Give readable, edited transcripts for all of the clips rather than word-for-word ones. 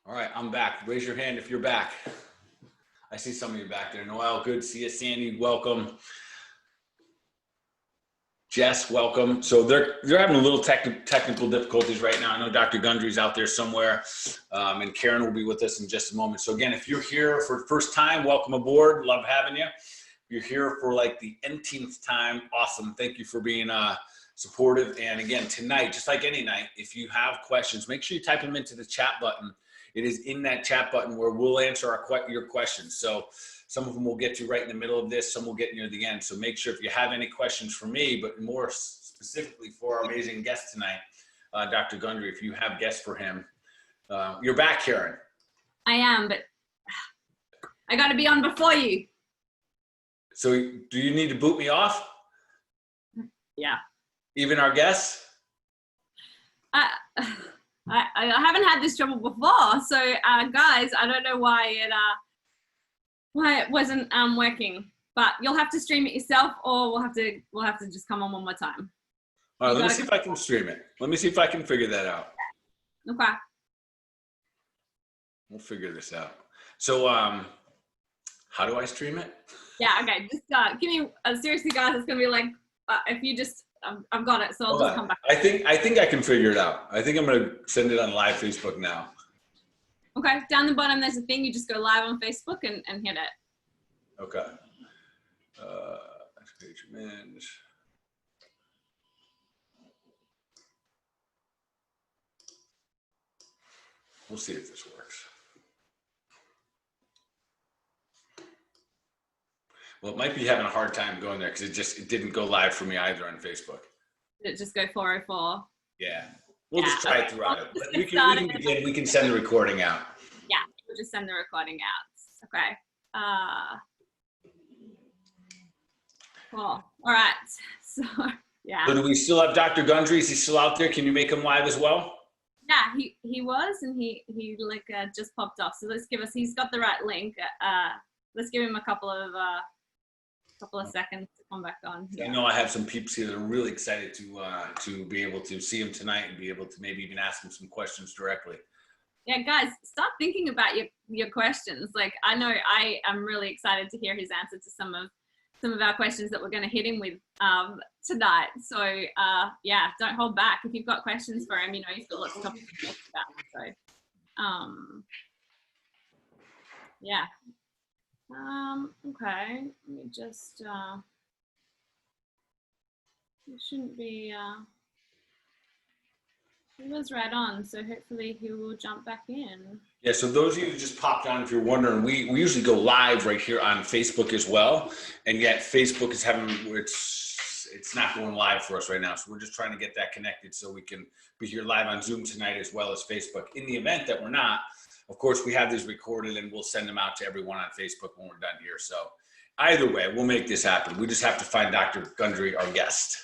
All right, I'm back. Raise your hand if you're back. I see some of you back there. Noel, good to see you. Sandy, welcome. Jess, welcome. So they're having a little technical difficulties right now. I know Dr. Gundry's out there somewhere, and Karen will be with us in just a moment. So again, if you're here for the first time, welcome aboard. Love having you. If you're here for like the th time, awesome. Thank you for being supportive. And again, tonight, just like any night, if you have questions, make sure you type them into the chat button. It is in that chat button where we'll answer your questions. So some of them we'll get to right in the middle of this, some we'll get near the end. So make sure if you have any questions for me, but more specifically for our amazing guest tonight, Dr. Gundry, if you have guests for him. You're back, Karen. I am, but I got to be on before you. So do you need to boot me off? Yeah. Even our guests? I haven't had this trouble before, so guys, I don't know why it wasn't working. But you'll have to stream it yourself, or we'll have to just come on one more time. All right, let me see if I can stream it. Let me see if I can figure that out. Okay. We'll figure this out. So, how do I stream it? Yeah. Okay. Just give me seriously, guys. It's gonna be like if you just. I've got it, so I'll just come back. I think I can figure it out. I think I'm gonna send it on live Facebook now. Okay, down the bottom there's a thing. You just go live on Facebook and hit it. Okay. Page manage. We'll see if this works. Well, it might be having a hard time going there because it didn't go live for me either on Facebook. Did it just go 404? Yeah. We'll just try it throughout it. We can send the recording out. Yeah, we'll just send the recording out. Okay. Cool. All right. So, yeah. So do we still have Dr. Gundry? Is he still out there? Can you make him live as well? Yeah, he was, and he like just popped off. So he's got the right link. Let's give him a couple of seconds to come back on. Yeah. I know I have some peeps here that are really excited to be able to see him tonight and be able to maybe even ask him some questions directly. Yeah, guys, start thinking about your questions. Like, I know I am really excited to hear his answer to some of our questions that we're going to hit him with tonight. So yeah, don't hold back. If you've got questions for him, you know, he's got lots of topics to talk about. So yeah. Okay, let me just, it shouldn't be, he was right on, so hopefully he will jump back in. Yeah, so those of you who just popped on, if you're wondering, we usually go live right here on Facebook as well, and yet Facebook is having, it's not going live for us right now, so we're just trying to get that connected so we can be here live on Zoom tonight as well as Facebook. In the event that we're not, of course, we have these recorded and we'll send them out to everyone on Facebook when we're done here. So either way, we'll make this happen. We just have to find Dr. Gundry, our guest.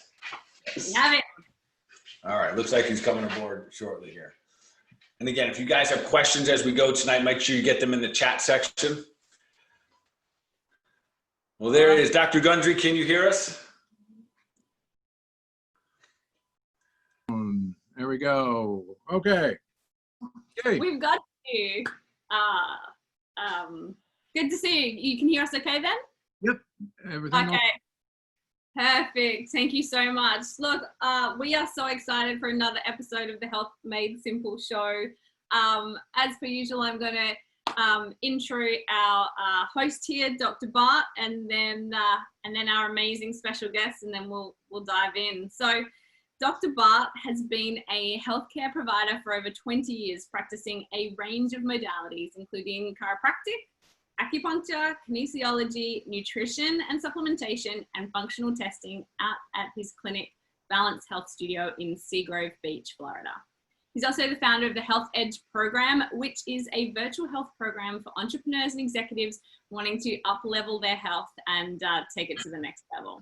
Yes. Have it. All right, looks like he's coming aboard shortly here. And again, if you guys have questions as we go tonight, make sure you get them in the chat section. Well, there it is. Dr. Gundry, can you hear us? There we go. Okay. We've got you. Good to see you. You can hear us okay then? Yep. Everything okay. Perfect. Thank you so much. Look, we are so excited for another episode of the Health Made Simple show. As per usual, I'm going to intro our host here, Dr. Bart, and then our amazing special guest, and then we'll dive in. So, Dr. Bart has been a healthcare provider for over 20 years, practicing a range of modalities, including chiropractic, acupuncture, kinesiology, nutrition and supplementation, and functional testing out at his clinic, Balance Health Studio in Seagrove Beach, Florida. He's also the founder of the Health Edge program, which is a virtual health program for entrepreneurs and executives wanting to up-level their health and take it to the next level.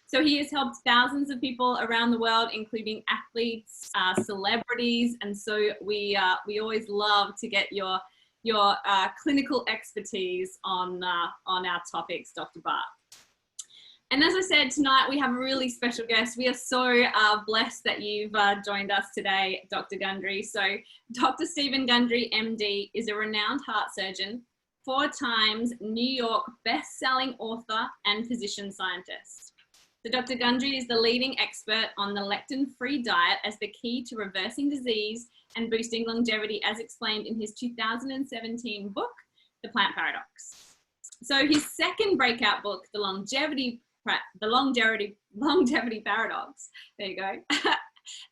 So he has helped thousands of people around the world, including athletes, celebrities, and so we always love to get your clinical expertise on our topics, Dr. Bart. And as I said, tonight we have a really special guest. We are so blessed that you've joined us today, Dr. Gundry. So Dr. Stephen Gundry, MD, is a renowned heart surgeon, 4 times New York best-selling author and physician scientist. So Dr. Gundry is the leading expert on the lectin-free diet as the key to reversing disease and boosting longevity, as explained in his 2017 book, The Plant Paradox. So his second breakout book, The Longevity Paradox, there you go,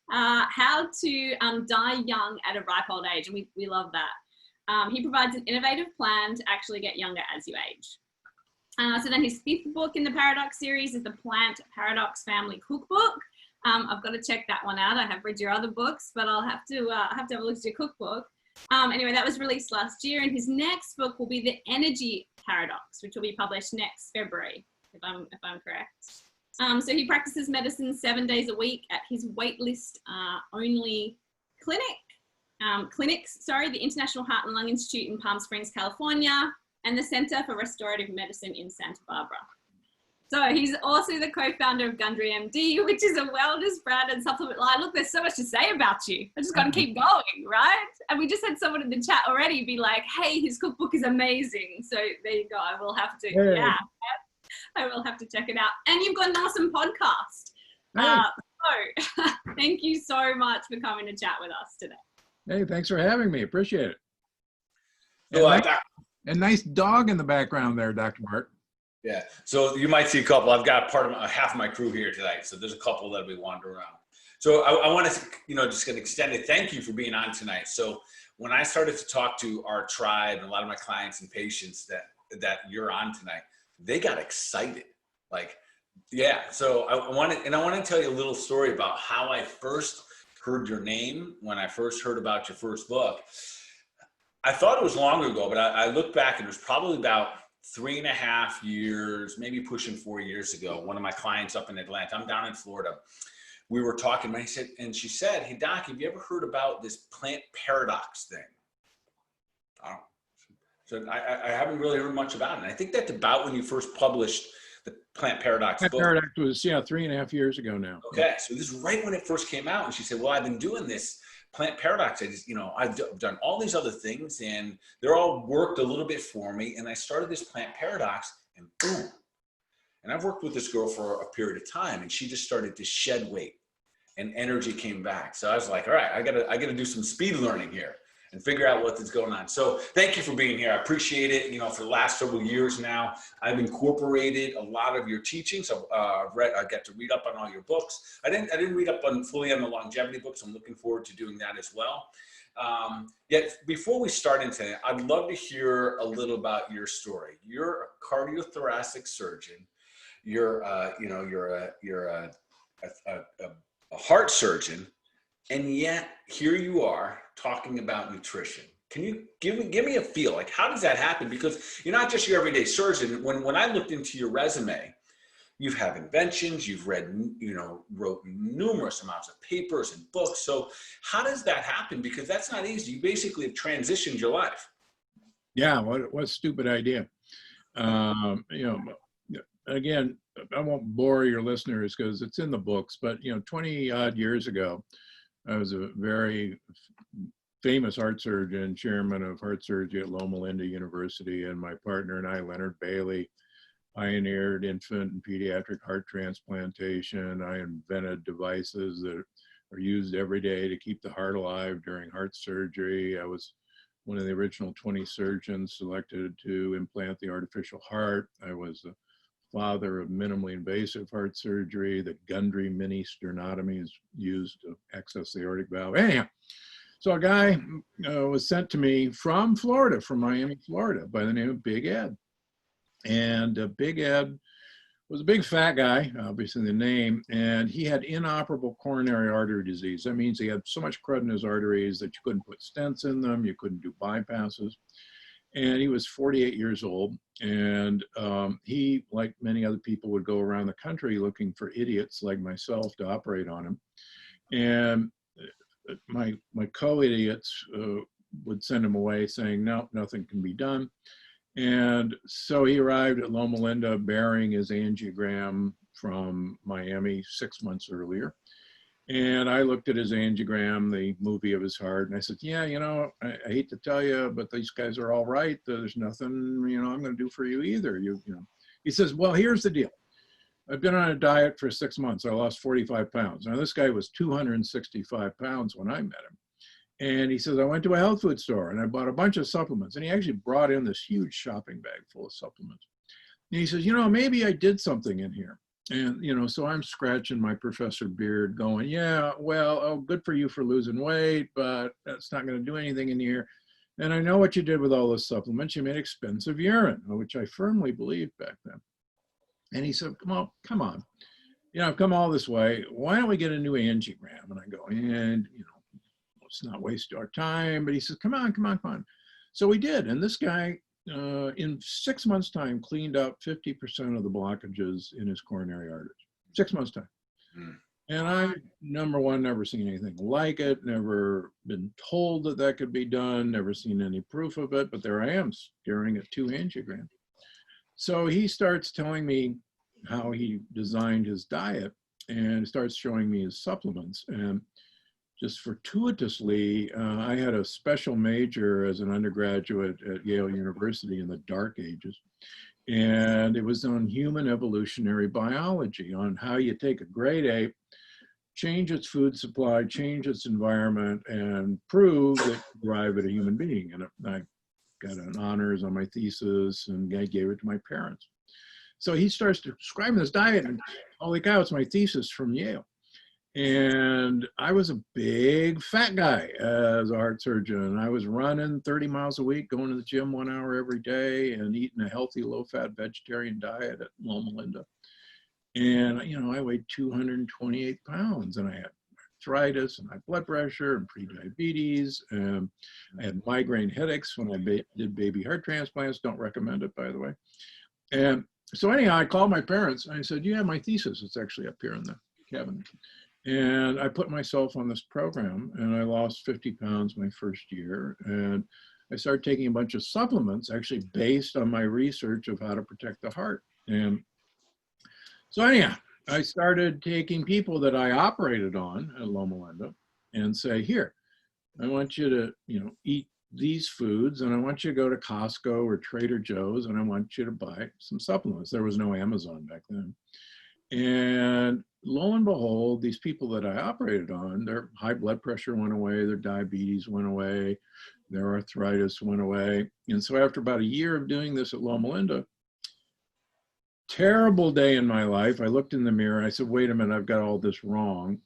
how to die young at a ripe old age, and we love that. He provides an innovative plan to actually get younger as you age. So then his 5th book in the Paradox series is the Plant Paradox Family Cookbook. I've got to check that one out. I have read your other books, but I'll have to have a look at your cookbook. Anyway, that was released last year, and his next book will be The Energy Paradox, which will be published next February, if I'm correct. So he practices medicine 7 days a week at his waitlist only clinics, the International Heart and Lung Institute in Palm Springs, California, and the Center for Restorative Medicine in Santa Barbara. So he's also the co-founder of Gundry MD, which is a wellness brand and supplement line. Look, there's so much to say about you. I just got to keep going, right? And we just had someone in the chat already be like, hey, his cookbook is amazing. So there you go. I will have to, I will have to check it out. And you've got an awesome podcast. So thank you so much for coming to chat with us today. Hey, thanks for having me. Appreciate it. And nice dog in the background there, Dr. Bart. Yeah, so you might see a couple. I've got half of my crew here tonight, so there's a couple that'll be wandering around. So I want to, just get an extended thank you for being on tonight. So when I started to talk to our tribe and a lot of my clients and patients that you're on tonight, they got excited. So I want to tell you a little story about how I first heard your name when I first heard about your first book. I thought it was long ago, but I look back and it was probably about 3.5 years, maybe pushing 4 years ago. One of my clients up in Atlanta, I'm down in Florida, we were talking, and she said, hey, Doc, have you ever heard about this plant paradox thing? So I haven't really heard much about it. And I think that's about when you first published the Plant Paradox book. Paradox was, 3.5 years ago now. Okay, so this is right when it first came out. And she said, well, I've been doing this Plant Paradox. I've done all these other things and they're all worked a little bit for me. And I started this Plant Paradox and boom. And I've worked with this girl for a period of time and she just started to shed weight and energy came back. So I was like, all right, I gotta do some speed learning here and figure out what's going on. So thank you for being here. I appreciate it. For the last several years now, I've incorporated a lot of your teachings. I got to read up on all your books. I didn't read up fully on the longevity books. I'm looking forward to doing that as well. Yet before we start into it, I'd love to hear a little about your story. You're a cardiothoracic surgeon. You're a heart surgeon. And yet here you are talking about nutrition. Can you give me a feel? Like, how does that happen? Because you're not just your everyday surgeon. When I looked into your resume, you have inventions, you've read, wrote numerous amounts of papers and books. So how does that happen? Because that's not easy. You basically have transitioned your life. Yeah, what a stupid idea. Again, I won't bore your listeners because it's in the books, but 20 odd years ago, I was a very famous heart surgeon, chairman of heart surgery at Loma Linda University, and my partner and I, Leonard Bailey, pioneered infant and pediatric heart transplantation. I invented devices that are used every day to keep the heart alive during heart surgery. I was one of the original 20 surgeons selected to implant the artificial heart. I was the father of minimally invasive heart surgery. The Gundry mini sternotomy is used to access the aortic valve. Anyhow, so a guy was sent to me from Florida, from Miami, Florida, by the name of Big Ed. And Big Ed was a big fat guy, obviously the name, and he had inoperable coronary artery disease. That means he had so much crud in his arteries that you couldn't put stents in them, you couldn't do bypasses. And he was 48 years old, and he, like many other people, would go around the country looking for idiots like myself to operate on him. And my co-idiots would send him away saying, no, nothing can be done. And so he arrived at Loma Linda bearing his angiogram from Miami 6 months earlier. And I looked at his angiogram, the movie of his heart, and I said, yeah, you know, I hate to tell you, but these guys are all right. There's nothing, you know, I'm going to do for you either. You know. He says, well, here's the deal. I've been on a diet for 6 months. I lost 45 pounds. Now, this guy was 265 pounds when I met him. And he says, I went to a health food store and I bought a bunch of supplements. And he actually brought in this huge shopping bag full of supplements. And he says, you know, maybe I did something in here. And, you know, so I'm scratching my professor beard going, yeah, well, oh, good for you for losing weight, but that's not going to do anything in here. And I know what you did with all those supplements. You made expensive urine, which I firmly believed back then. And he said, come on. You know, I've come all this way. Why don't we get a new angiogram? And I go, and, you know, let's not waste our time. But he says, come on. So we did. And this guy, in 6 months' time, cleaned up 50% of the blockages in his coronary arteries. 6 months' time. Mm. And I, number one, never seen anything like it, never been told that that could be done, never seen any proof of it. But there I am staring at 2 angiograms. So he starts telling me how he designed his diet and starts showing me his supplements. And just fortuitously, I had a special major as an undergraduate at Yale University in the dark ages. And it was on human evolutionary biology, on how you take a great ape, change its food supply, change its environment, and prove that you arrive at a human being. And I got an honors on my thesis, and I gave it to my parents. So he starts describing this diet, and holy cow, it's my thesis from Yale. And I was a big fat guy as a heart surgeon. I was running 30 miles a week, going to the gym 1 hour every day, and eating a healthy, low-fat vegetarian diet at Loma Linda. And, you know, I weighed 228 pounds, and I had arthritis and high blood pressure and pre-diabetes. I had migraine headaches when I did baby heart transplants. Don't recommend it, by the way. And so anyhow, I called my parents and I said, you have my thesis. It's actually up here in the cabinet. And I put myself on this program, and I lost 50 pounds my first year. And I started taking a bunch of supplements, actually based on my research of how to protect the heart. And so anyhow, I started taking people that I operated on at Loma Linda and say, here, I want you to, you know, eat these foods, and I want you to go to Costco or Trader Joe's, and I want you to buy some supplements. There was no Amazon back then. And lo and behold, these people that I operated on, their high blood pressure went away, their diabetes went away, their arthritis went away. And so after about a year of doing this at Loma Linda, terrible day in my life, I looked in the mirror, I said, wait a minute, I've got all this wrong.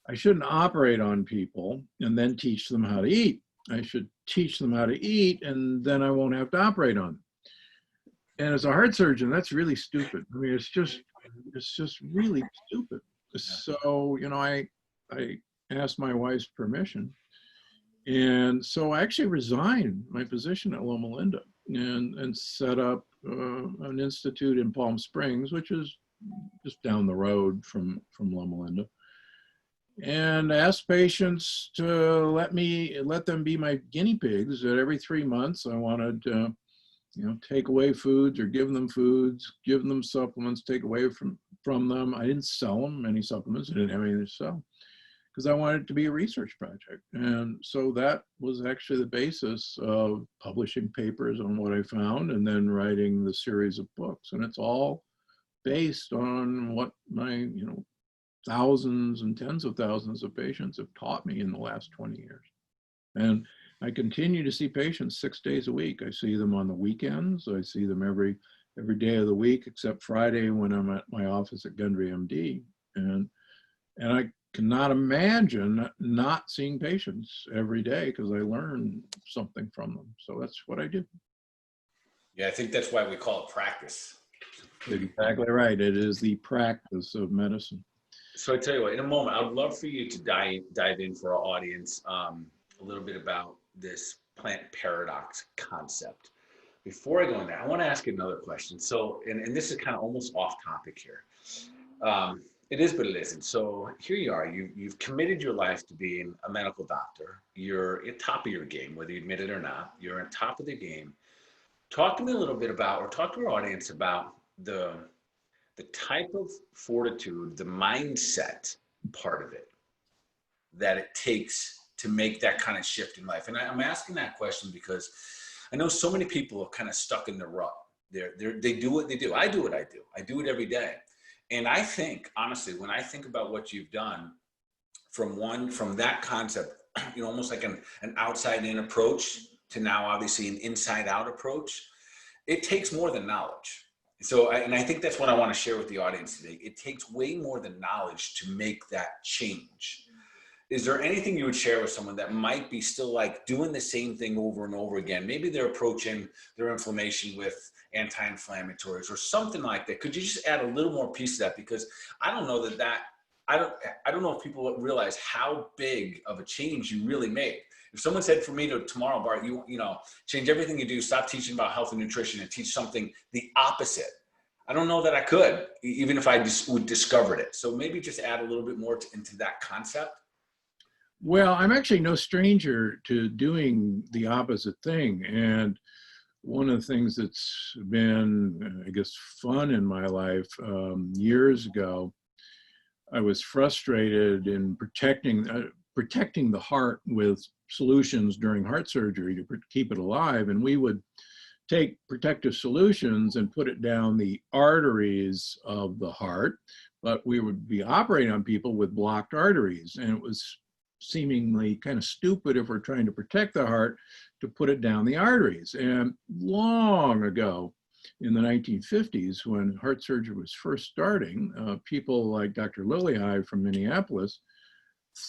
I shouldn't operate on people and then teach them how to eat. I should teach them how to eat, and then I won't have to operate on them. And as a heart surgeon, that's really stupid. I mean, it's just really stupid. So, you know, I asked my wife's permission. And so I actually resigned my position at Loma Linda and set up an institute in Palm Springs, which is just down the road from Loma Linda, and asked patients to let them be my guinea pigs. That every 3 months I wanted to, you know, take away foods or give them foods, give them supplements, take away from them. I didn't sell them any supplements. I didn't have anything to sell because I wanted it to be a research project. And so that was actually the basis of publishing papers on what I found and then writing the series of books. And it's all based on what my, you know, thousands and tens of thousands of patients have taught me in the last 20 years. And I continue to see patients 6 days a week. I see them on the weekends. I see them every day of the week, except Friday when I'm at my office at Gundry, MD. And I cannot imagine not seeing patients every day because I learn something from them. So that's what I do. Yeah, I think that's why we call it practice. Exactly right. It is the practice of medicine. So I tell you what, in a moment, I would love for you to dive in for our audience a little bit about this plant paradox concept. Before I go in there, I want to ask another question. So, and this is kind of almost off topic here. It is, but it isn't. So here you are, you've committed your life to being a medical doctor. You're at top of your game, whether you admit it or not. You're on top of the game. Talk to me a little bit about, or talk to our audience about the type of fortitude, the mindset part of it that it takes to make that kind of shift in life. And I'm asking that question because I know so many people are kind of stuck in the rut. They do what they do. I do what I do. I do it every day. And I think, honestly, when I think about what you've done from that concept, almost like an outside in approach to now obviously an inside out approach, it takes more than knowledge. So, and I think that's what I want to share with the audience today. It takes way more than knowledge to make that change. Is there anything you would share with someone that might be still like doing the same thing over and over again? Maybe they're approaching their inflammation with anti-inflammatories or something like that. Could you just add a little more piece to that? Because I don't know I don't know if people realize how big of a change you really made. If someone said for me tomorrow, Bart, you change everything you do, stop teaching about health and nutrition and teach something the opposite, I don't know that I could, even if I would discovered it. So maybe just add a little bit more into that concept. Well, I'm actually no stranger to doing the opposite thing. And one of the things that's been, I guess, fun in my life, years ago, I was frustrated in protecting the heart with solutions during heart surgery to keep it alive. And we would take protective solutions and put it down the arteries of the heart, but we would be operating on people with blocked arteries. And it was seemingly kind of stupid if we're trying to protect the heart to put it down the arteries. And long ago, in the 1950s, when heart surgery was first starting, people like Dr. Lillihei from Minneapolis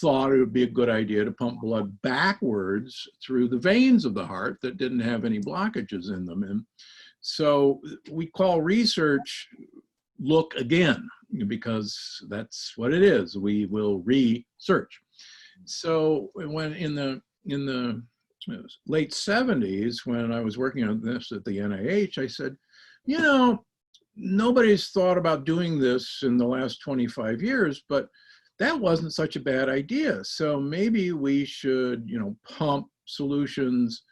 thought it would be a good idea to pump blood backwards through the veins of the heart that didn't have any blockages in them. And so we call research look again, because that's what it is. We will research. So when in the late 70s, when I was working on this at the NIH, I said, nobody's thought about doing this in the last 25 years, but that wasn't such a bad idea. So maybe we should, pump solutions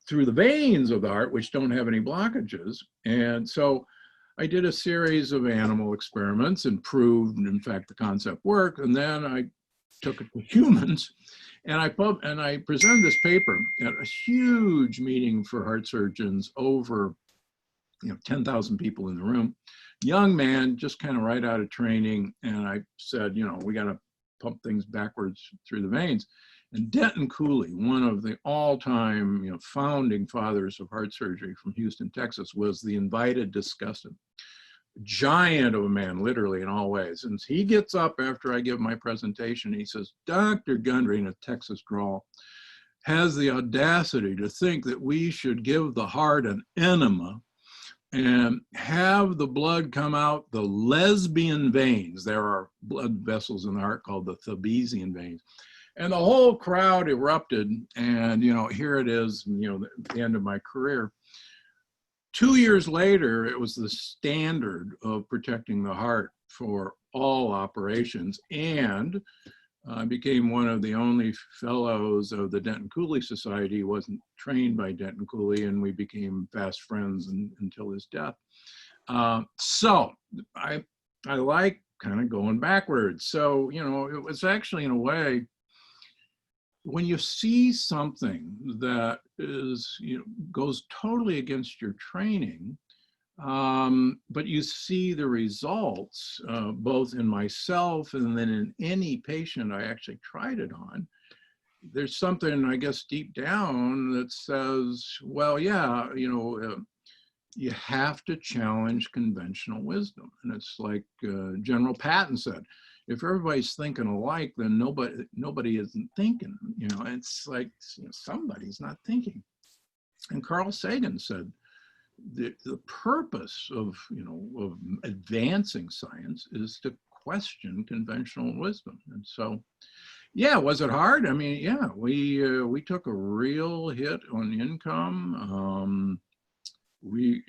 through the veins of the heart, which don't have any blockages. And so I did a series of animal experiments and proved, in fact, the concept worked. And then I took it to humans, and I presented this paper at a huge meeting for heart surgeons, over 10,000 people in the room. Young man, just kind of right out of training, and I said, we got to pump things backwards through the veins. And Denton Cooley, one of the all-time founding fathers of heart surgery from Houston, Texas, was the invited discussant. Giant of a man, literally in all ways. And he gets up after I give my presentation. He says, Dr. Gundry, in a Texas drawl, has the audacity to think that we should give the heart an enema and have the blood come out the lesbian veins. There are blood vessels in the heart called the Thebesian veins. And the whole crowd erupted. And, here it is, the end of my career. 2 years later, it was the standard of protecting the heart for all operations. And I became one of the only fellows of the Denton Cooley Society. He wasn't trained by Denton Cooley, and we became fast friends until his death. So I like kind of going backwards. So, it was actually, in a way, when you see something that is, goes totally against your training, but you see the results, both in myself and then in any patient I actually tried it on, there's something, I guess, deep down that says, well, yeah, you have to challenge conventional wisdom. And it's like General Patton said, if everybody's thinking alike, then nobody isn't thinking. It's like somebody's not thinking. And Carl Sagan said the purpose of advancing science is to question conventional wisdom. And so, yeah, was it hard? I mean, yeah, we took a real hit on income. You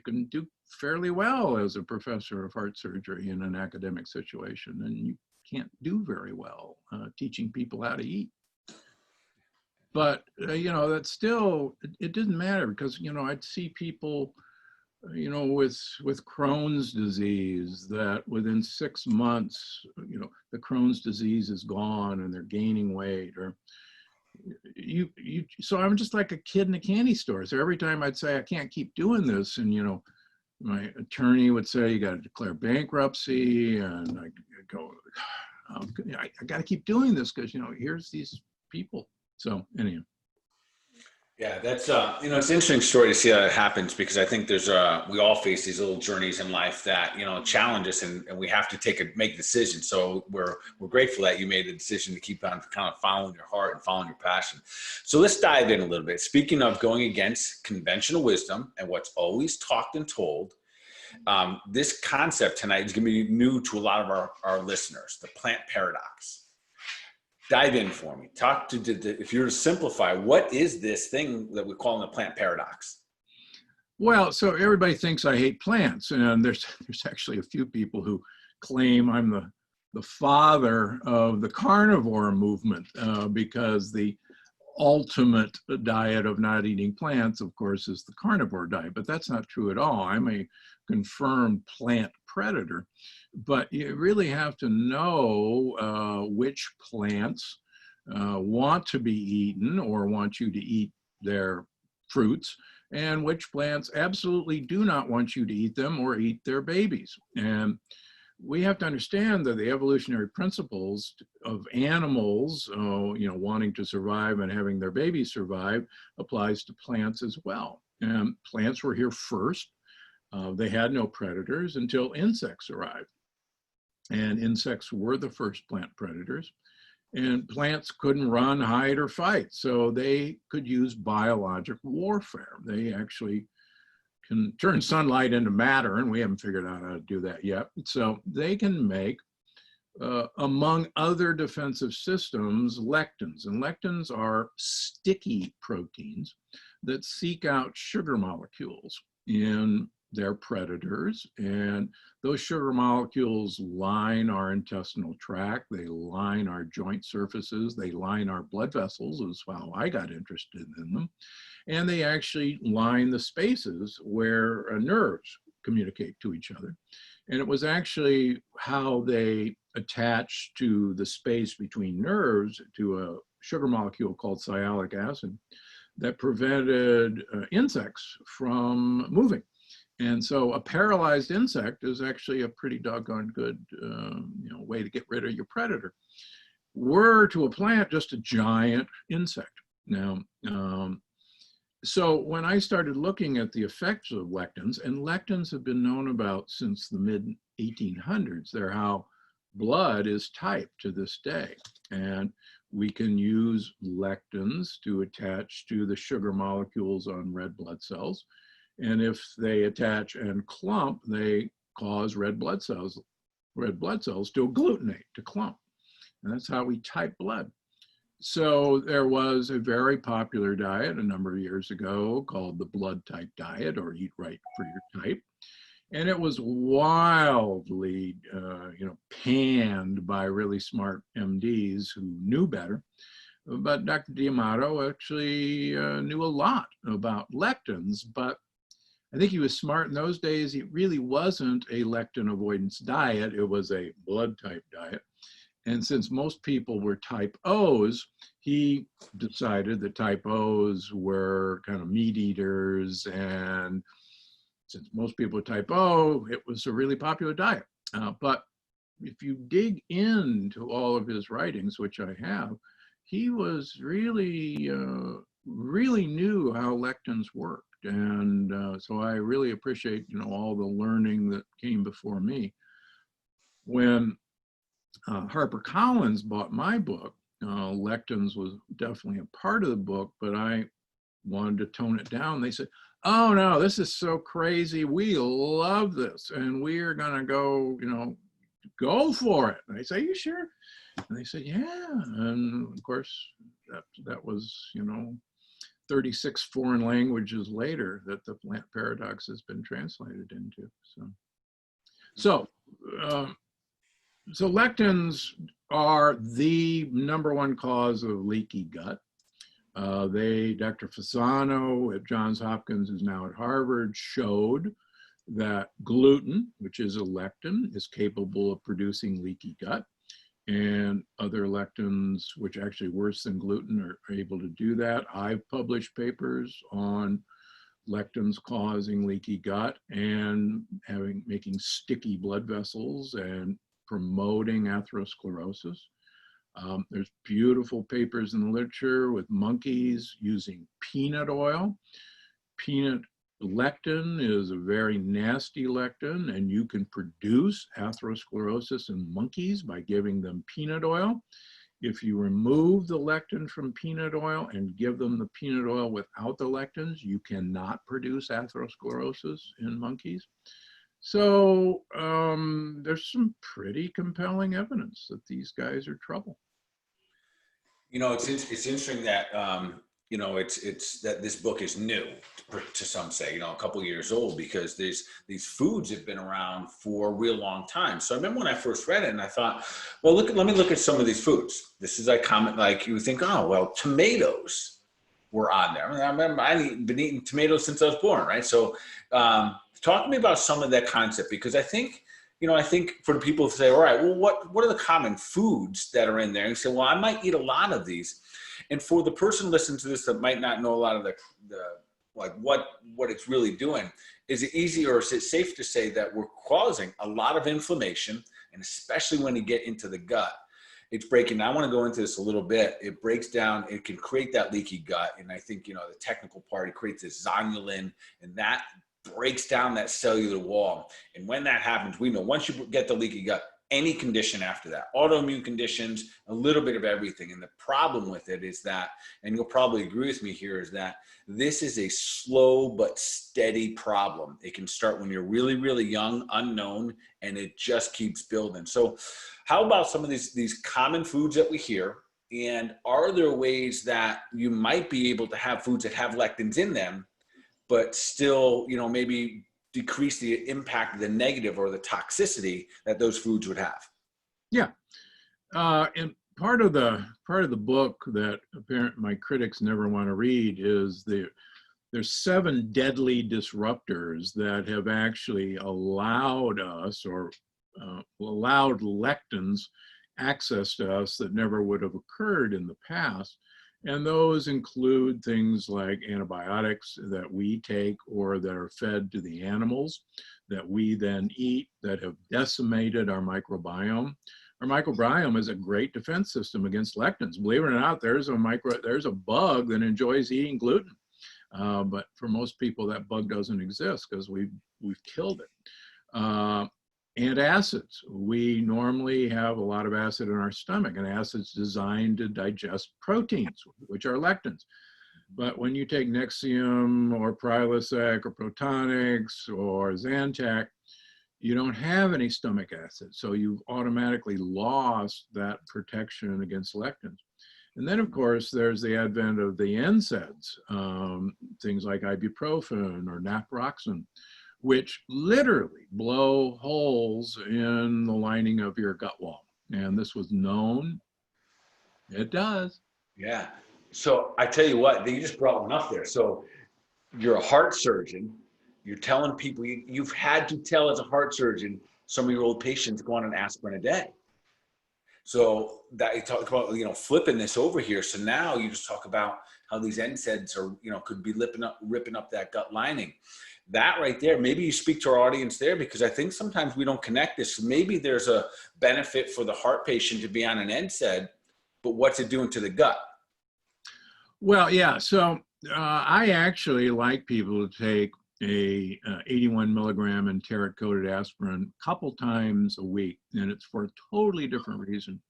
can do fairly well as a professor of heart surgery in an academic situation, and you can't do very well teaching people how to eat. But, that still, it didn't matter because, I'd see people, with Crohn's disease that within 6 months, the Crohn's disease is gone and they're gaining weight, or so I'm just like a kid in a candy store. So every time I'd say, I can't keep doing this. And, my attorney would say, you got to declare bankruptcy. And I go, I got to keep doing this because, here's these people. So anyhow. Yeah, that's it's an interesting story to see how it happens, because I think there's we all face these little journeys in life that challenge us, and we have to make decisions. So we're grateful that you made the decision to keep on kind of following your heart and following your passion. So let's dive in a little bit. Speaking of going against conventional wisdom and what's always talked and told, this concept tonight is going to be new to a lot of our listeners: the plant paradox. Dive in for me. If you were to simplify, what is this thing that we call the plant paradox? Well, so everybody thinks I hate plants, and there's actually a few people who claim I'm the father of the carnivore movement, because the ultimate diet of not eating plants, of course, is the carnivore diet. But that's not true at all. I'm a confirmed plant predator. But you really have to know which plants want to be eaten or want you to eat their fruits, and which plants absolutely do not want you to eat them or eat their babies. And we have to understand that the evolutionary principles of animals, wanting to survive and having their babies survive, applies to plants as well. And plants were here first. They had no predators until insects arrived. And insects were the first plant predators. And plants couldn't run, hide, or fight. So they could use biologic warfare. They actually can turn sunlight into matter, and we haven't figured out how to do that yet. So they can make, among other defensive systems, lectins. And lectins are sticky proteins that seek out sugar molecules in their predators, and those sugar molecules line our intestinal tract, they line our joint surfaces, they line our blood vessels, is how I got interested in them, and they actually line the spaces where nerves communicate to each other. And it was actually how they attach to the space between nerves to a sugar molecule called sialic acid that prevented insects from moving. And so a paralyzed insect is actually a pretty doggone good way to get rid of your predator. Were to a plant just a giant insect. Now, so when I started looking at the effects of lectins, and lectins have been known about since the mid-1800s, they're how blood is typed to this day. And we can use lectins to attach to the sugar molecules on red blood cells. And if they attach and clump, they cause red blood cells to agglutinate, to clump. And that's how we type blood. So there was a very popular diet a number of years ago called the blood type diet, or eat right for your type. And it was wildly, panned by really smart MDs who knew better. But Dr. D'Amato actually knew a lot about lectins, but I think he was smart in those days. It really wasn't a lectin avoidance diet. It was a blood type diet. And since most people were type O's, he decided that type O's were kind of meat eaters. And since most people are type O, it was a really popular diet. But if you dig into all of his writings, which I have, he was really, really knew how lectins worked. And so I really appreciate, all the learning that came before me. When HarperCollins bought my book, lectins was definitely a part of the book, but I wanted to tone it down. They said, oh no, this is so crazy. We love this. And we are going to go, go for it. And I say, are you sure? And they said, yeah. And of course, that was, 36 foreign languages later that the plant paradox has been translated into. So lectins are the #1 cause of leaky gut. Dr. Fasano at Johns Hopkins, who's now at Harvard, showed that gluten, which is a lectin, is capable of producing leaky gut. And other lectins, which actually worse than gluten, are able to do that. I've published papers on lectins causing leaky gut and making sticky blood vessels and promoting atherosclerosis. There's beautiful papers in the literature with monkeys using peanut oil. Peanut lectin is a very nasty lectin, and you can produce atherosclerosis in monkeys by giving them peanut oil. If you remove the lectin from peanut oil and give them the peanut oil without the lectins, you cannot produce atherosclerosis in monkeys. So there's some pretty compelling evidence that these guys are trouble. You know, it's interesting that you know, it's that this book is new to some say, you know, a couple years old, because these foods have been around for a real long time. So I remember when I first read it and I thought, well, let me look at some of these foods. This is like comment, like you would think, oh, well, tomatoes were on there. I remember I've been eating tomatoes since I was born, right? So talk to me about some of that concept, because I think, you know, I think for the people who say, all right, well, what are the common foods that are in there? And you say, well, I might eat a lot of these. And for the person listening to this that might not know a lot of the like what it's really doing, is it easy or is it safe to say that we're causing a lot of inflammation, and especially when you get into the gut, it's breaking. I want to go into this a little bit. It breaks down, it can create that leaky gut. And I think, you know, the technical part, it creates this zonulin, and that breaks down that cellular wall. And when that happens, we know once you get the leaky gut, any condition after that, autoimmune conditions, a little bit of everything. And the problem with it is that, and you'll probably agree with me here, is that this is a slow but steady problem. It can start when you're really, really young, unknown, and it just keeps building. So how about some of these common foods that we hear? And are there ways that you might be able to have foods that have lectins in them, but still, you know, maybe decrease the impact of the negative or the toxicity that those foods would have? Yeah, and part of the book that apparently my critics never want to read is there's 7 deadly disruptors that have actually allowed us or allowed lectins access to us that never would have occurred in the past. And those include things like antibiotics that we take or that are fed to the animals that we then eat, that have decimated our microbiome. Our microbiome is a great defense system against lectins. Believe it or not, there's a bug that enjoys eating gluten. But for most people, that bug doesn't exist because we've killed it. Antacids. We normally have a lot of acid in our stomach, and acid's designed to digest proteins, which are lectins. But when you take Nexium or Prilosec or Protonix or Zantac, you don't have any stomach acid. So you've automatically lost that protection against lectins. And then, of course, there's the advent of the NSAIDs, things like ibuprofen or naproxen, which literally blow holes in the lining of your gut wall. And this was known. It does. Yeah. So I tell you what, you just brought one up there. So you're a heart surgeon. You're telling people, you've had to tell as a heart surgeon, some of your old patients go on an aspirin a day. So that you talk about, you know, flipping this over here. So now you just talk about how these NSAIDs are, you know, could be ripping up that gut lining. That right there, maybe you speak to our audience there, because I think sometimes we don't connect this. So maybe there's a benefit for the heart patient to be on an NSAID, but what's it doing to the gut? Well, yeah. So I actually like people to take a 81 milligram enteric-coated aspirin a couple times a week, and it's for a totally different reason.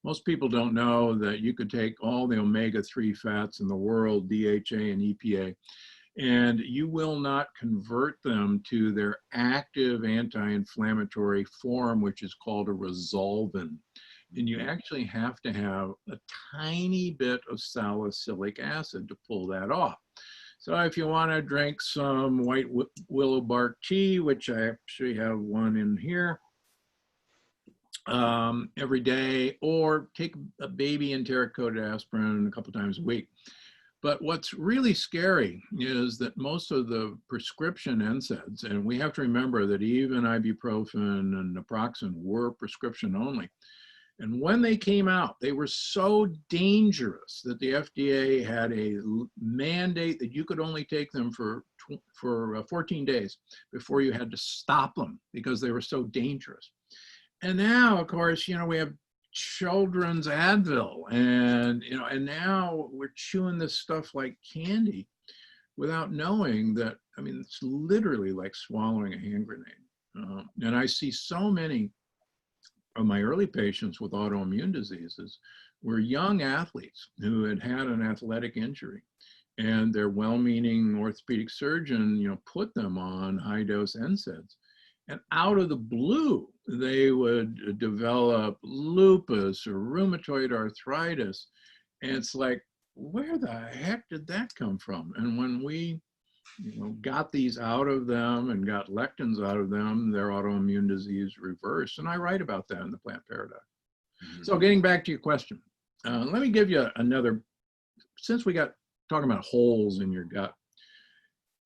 Most people don't know that you could take all the omega-3 fats in the world, DHA and EPA, and you will not convert them to their active anti-inflammatory form, which is called a resolvin. And you actually have to have a tiny bit of salicylic acid to pull that off. So if you want to drink some white willow bark tea, which I actually have one in here, every day, or take a baby enteric-coated aspirin a couple times a week. But what's really scary is that most of the prescription NSAIDs, and we have to remember that even ibuprofen and naproxen were prescription only. And when they came out, they were so dangerous that the FDA had a mandate that you could only take them for 14 days before you had to stop them because they were so dangerous. And now, of course, we have children's Advil, and and now we're chewing this stuff like candy without knowing that. I mean, it's literally like swallowing a hand grenade. And I see so many of my early patients with autoimmune diseases were young athletes who had had an athletic injury, and their well-meaning orthopedic surgeon, put them on high-dose NSAIDs. And out of the blue, they would develop lupus or rheumatoid arthritis. And it's like, where the heck did that come from? And when we got these out of them and got lectins out of them, their autoimmune disease reversed. And I write about that in the Plant Paradox. Mm-hmm. So getting back to your question, let me give you another, since we got talking about holes in your gut.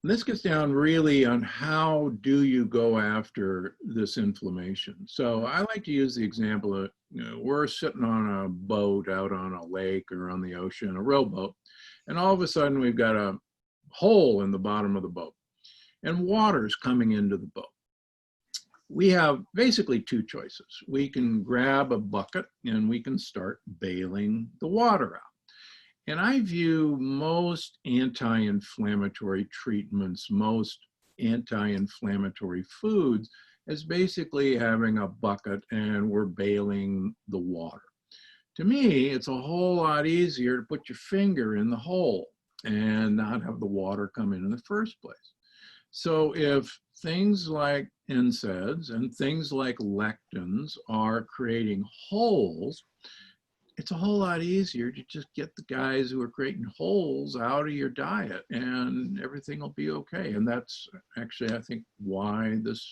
And this gets down really on how do you go after this inflammation. So I like to use the example of, we're sitting on a boat out on a lake or on the ocean, a rowboat, and all of a sudden we've got a hole in the bottom of the boat and water's coming into the boat. We have basically two choices. We can grab a bucket and we can start bailing the water out. And I view most anti-inflammatory treatments, most anti-inflammatory foods as basically having a bucket and we're bailing the water. To me, it's a whole lot easier to put your finger in the hole and not have the water come in the first place. So if things like NSAIDs and things like lectins are creating holes, it's a whole lot easier to just get the guys who are creating holes out of your diet and everything will be okay. And that's actually, I think, why this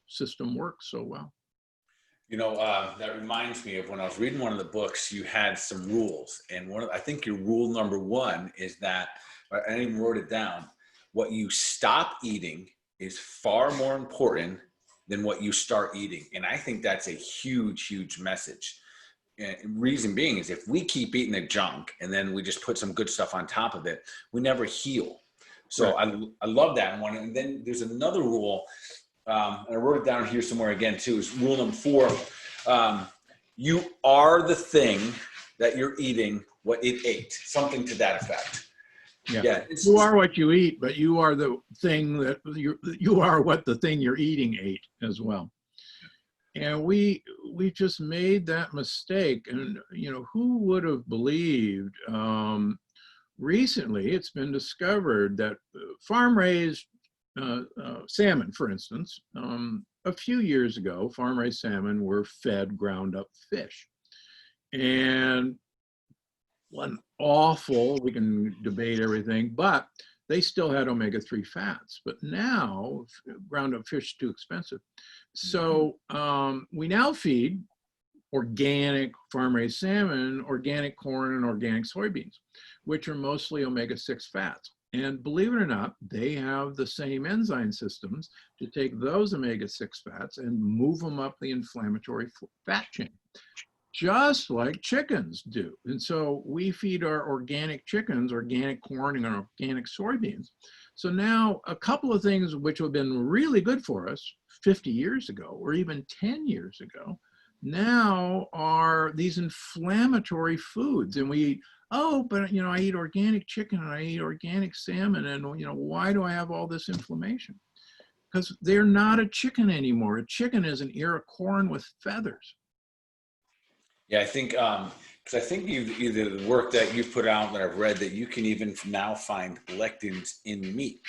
system works so well. That reminds me of when I was reading one of the books, you had some rules. And I think your rule number one is that, I even wrote it down, what you stop eating is far more important than what you start eating. And I think that's a huge, huge message. And reason being is if we keep eating the junk and then we just put some good stuff on top of it, we never heal. So right. I love that one. And then there's another rule, and I wrote it down here somewhere again too, is rule number 4. You are the thing that you're eating what it ate, something to that effect. Yeah, you are what you eat, but you are the thing that you are what the thing you're eating ate as well. And we just made that mistake. And, who would have believed, recently it's been discovered that farm-raised salmon, for instance, a few years ago, farm-raised salmon were fed ground up fish. And one awful, we can debate everything, but they still had omega-3 fats. But now ground up fish is too expensive. So we now feed organic farm-raised salmon, organic corn, and organic soybeans, which are mostly omega-6 fats. And believe it or not, they have the same enzyme systems to take those omega-6 fats and move them up the inflammatory fat chain, just like chickens do. And so we feed our organic chickens, organic corn, and organic soybeans. So now a couple of things which have been really good for us 50 years ago, or even 10 years ago, now are these inflammatory foods. And we eat, but I eat organic chicken and I eat organic salmon, and why do I have all this inflammation? Because they're not a chicken anymore. A chicken is an ear of corn with feathers. Yeah, I think, because I think either the work that you've put out that I've read, that you can even now find lectins in meat.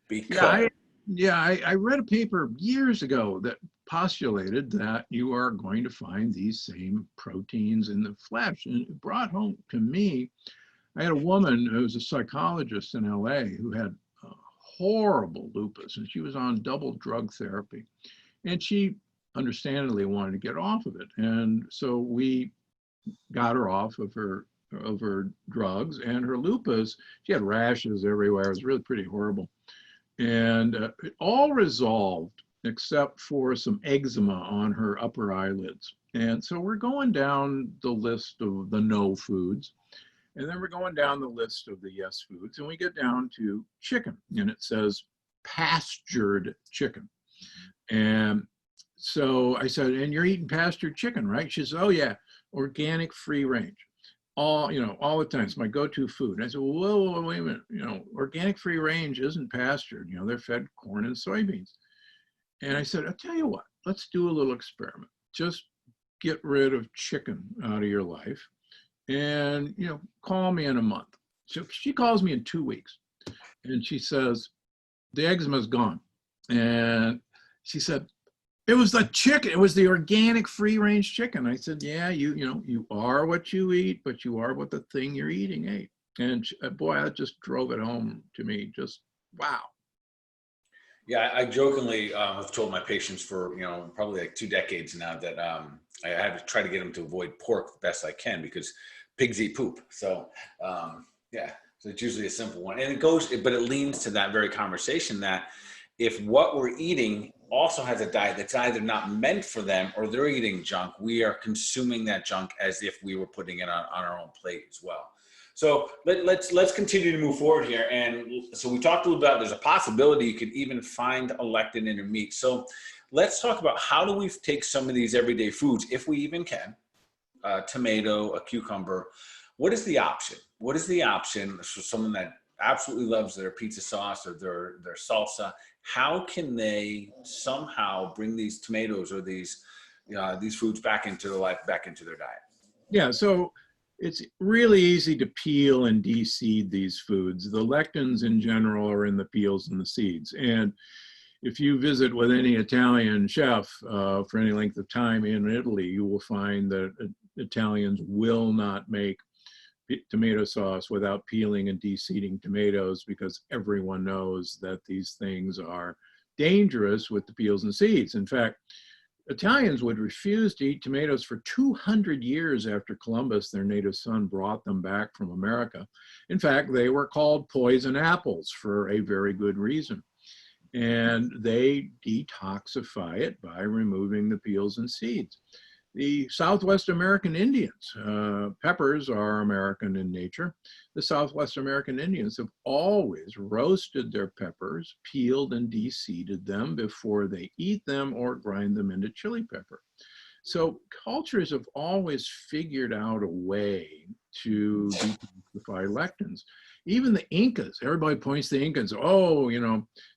Because I read a paper years ago that postulated that you are going to find these same proteins in the flesh. And it brought home to me, I had a woman who was a psychologist in LA who had horrible lupus, and she was on double drug therapy. And she understandably wanted to get off of it. And so we got her off of her of her drugs, and her lupus, she had rashes everywhere. It was really pretty horrible. And it all resolved except for some eczema on her upper eyelids. And so we're going down the list of the no foods, and then we're going down the list of the yes foods, and we get down to chicken, and it says pastured chicken. And so I said, and you're eating pastured chicken, right? She says, oh yeah, organic, free range. All the time. It's my go-to food. And I said, whoa, wait a minute. Organic free range isn't pastured. They're fed corn and soybeans. And I said, I'll tell you what, let's do a little experiment. Just get rid of chicken out of your life and, call me in a month. So she calls me in 2 weeks and she says, the eczema's gone. And she said, it was the chicken. It was the organic free range chicken. I said, yeah, you are what you eat, but you are what the thing you're eating ate. And boy, that just drove it home to me. Just, wow. Yeah, I jokingly have told my patients for, probably like 2 decades now that I have to try to get them to avoid pork the best I can because pigs eat poop. So, yeah, so it's usually a simple one. And but it leans to that very conversation that if what we're eating also has a diet that's either not meant for them or they're eating junk, we are consuming that junk as if we were putting it on our own plate as well. So let's continue to move forward here. And so we talked a little about there's a possibility you could even find a lectin in your meat. So let's talk about how do we take some of these everyday foods, if we even can, a tomato, a cucumber. What is the option? What is the option for someone that absolutely loves their pizza sauce or their salsa? How can they somehow bring these tomatoes or these foods back into their life, back into their diet? Yeah, so it's really easy to peel and de-seed these foods. The lectins in general are in the peels and the seeds. And if you visit with any Italian chef for any length of time in Italy, you will find that Italians will not make tomato sauce without peeling and de-seeding tomatoes because everyone knows that these things are dangerous with the peels and seeds. In fact, Italians would refuse to eat tomatoes for 200 years after Columbus, their native son, brought them back from America. In fact, they were called poison apples for a very good reason. And they detoxify it by removing the peels and seeds. The Southwest American Indians, peppers are American in nature. The Southwest American Indians have always roasted their peppers, peeled and de-seeded them before they eat them or grind them into chili pepper. So cultures have always figured out a way to detoxify lectins. Even the Incas, everybody points to the Incas, oh,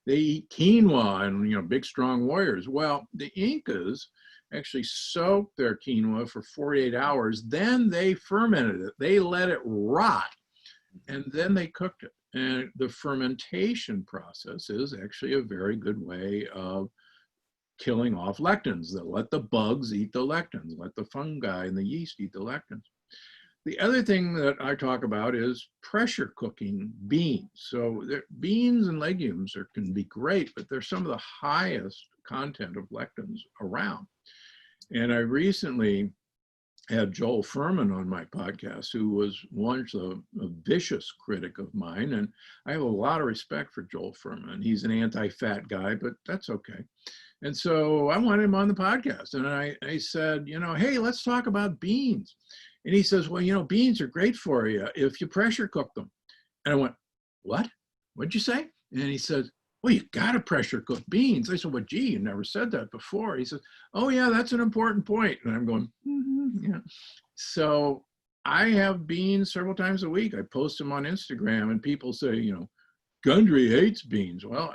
they eat quinoa and, big, strong warriors. Well, the Incas actually soaked their quinoa for 48 hours. Then they fermented it. They let it rot, and then they cooked it. And the fermentation process is actually a very good way of killing off lectins. They'll let the bugs eat the lectins, let the fungi and the yeast eat the lectins. The other thing that I talk about is pressure cooking beans. So beans and legumes can be great, but they're some of the highest content of lectins around. And I recently had Joel Fuhrman on my podcast, who was once a vicious critic of mine. And I have a lot of respect for Joel Fuhrman. He's an anti-fat guy, but that's okay. And so I wanted him on the podcast. And I said, hey, let's talk about beans. And he says, well, beans are great for you if you pressure cook them. And I went, what? What'd you say? And he says, well, you got to pressure cook beans. I said, well, gee, you never said that before. He says, oh, yeah, that's an important point. And I'm going, yeah. So I have beans several times a week. I post them on Instagram and people say, Gundry hates beans. Well,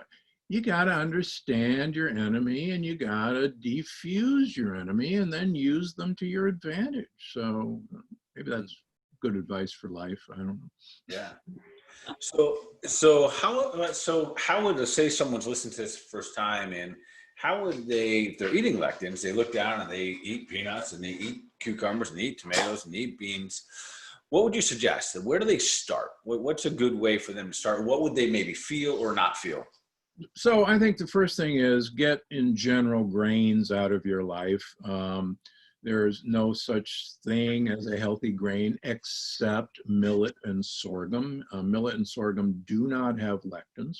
you got to understand your enemy and you got to defuse your enemy and then use them to your advantage. So maybe that's good advice for life. I don't know. Yeah. So how would, say someone's listening to this first time, and how would they, if they're eating lectins, they look down and they eat peanuts and they eat cucumbers and they eat tomatoes and they eat beans, what would you suggest? Where do they start? What's a good way for them to start? What would they maybe feel or not feel? So I think the first thing is get, in general, grains out of your life. There's no such thing as a healthy grain except millet and sorghum. Millet and sorghum do not have lectins.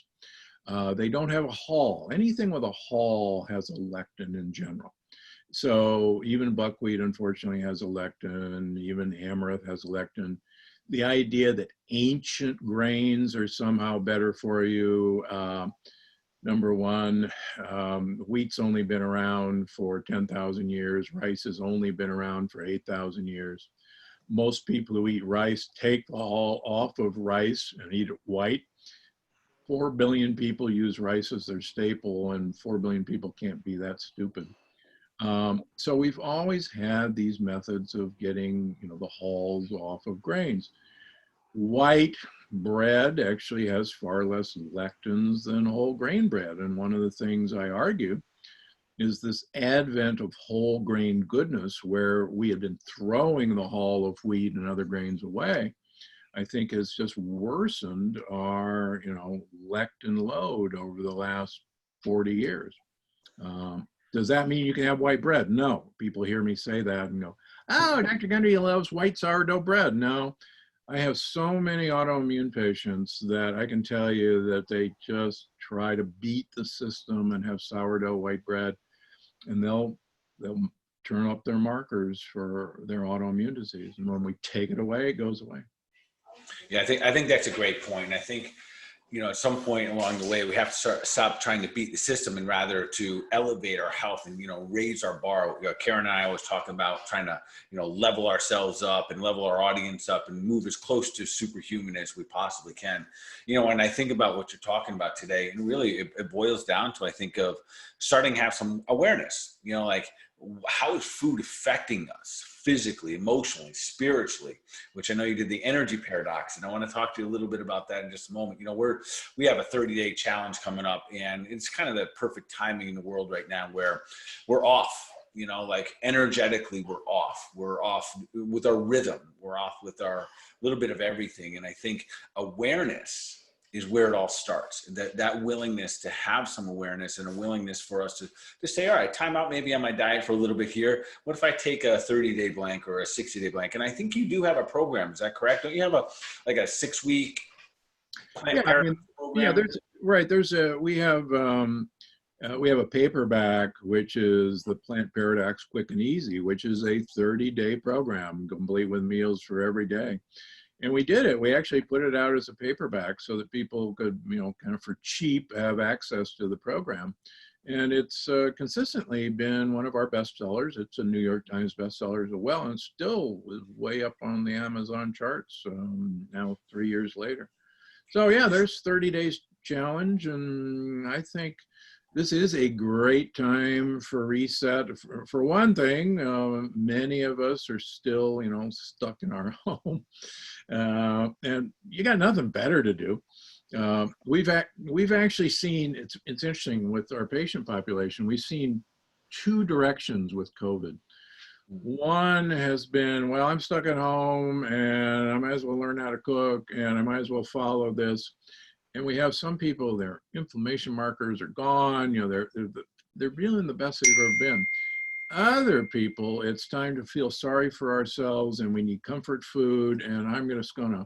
They don't have a hull. Anything with a hull has a lectin in general. So even buckwheat, unfortunately, has a lectin. Even amaranth has a lectin. The idea that ancient grains are somehow better for you, number one, wheat's only been around for 10,000 years. Rice has only been around for 8,000 years. Most people who eat rice take the hull off of rice and eat it white. 4 billion people use rice as their staple, and 4 billion people can't be that stupid. So we've always had these methods of getting, the hulls off of grains. White bread actually has far less lectins than whole grain bread. And one of the things I argue is this advent of whole grain goodness, where we have been throwing the hull of wheat and other grains away, I think has just worsened our, lectin load over the last 40 years. Does that mean you can have white bread? No. People hear me say that and go, oh, Dr. Gundry loves white sourdough bread. No, I have so many autoimmune patients that I can tell you that they just try to beat the system and have sourdough white bread, and they'll turn up their markers for their autoimmune disease. And when we take it away, it goes away. Yeah, I think that's a great point. And I think, at some point along the way, we have to stop trying to beat the system and rather to elevate our health and, raise our bar. Karen and I always talk about trying to, level ourselves up and level our audience up and move as close to superhuman as we possibly can. When I think about what you're talking about today, and really it boils down to, I think, of starting to have some awareness, like, how is food affecting us physically, emotionally, spiritually, which I know you did the energy paradox. And I want to talk to you a little bit about that in just a moment. We have a 30-day challenge coming up, and it's kind of the perfect timing in the world right now where we're off, energetically, we're off with our rhythm. We're off with our little bit of everything. And I think awareness is where it all starts. That willingness to have some awareness and a willingness for us to say, all right, time out maybe on my diet for a little bit here. What if I take a 30-day blank or a 60-day blank? And I think you do have a program. Is that correct? Don't you have a 6-week plant program? Yeah, we have a paperback, which is the Plant Paradox Quick and Easy, which is a 30-day program complete with meals for every day. And we did it. We actually put it out as a paperback so that people could, kind of for cheap, have access to the program. And it's consistently been one of our bestsellers. It's a New York Times bestseller as well, and still is way up on the Amazon charts now 3 years later. So yeah, there's 30 days challenge, and I think this is a great time for reset. For one thing, many of us are still, stuck in our home, and you got nothing better to do. We've actually seen, it's interesting with our patient population, we've seen two directions with COVID. One has been, well, I'm stuck at home and I might as well learn how to cook and I might as well follow this. And we have some people, their inflammation markers are gone, they're feeling the best they've ever been. Other people, it's time to feel sorry for ourselves and we need comfort food, and I'm just gonna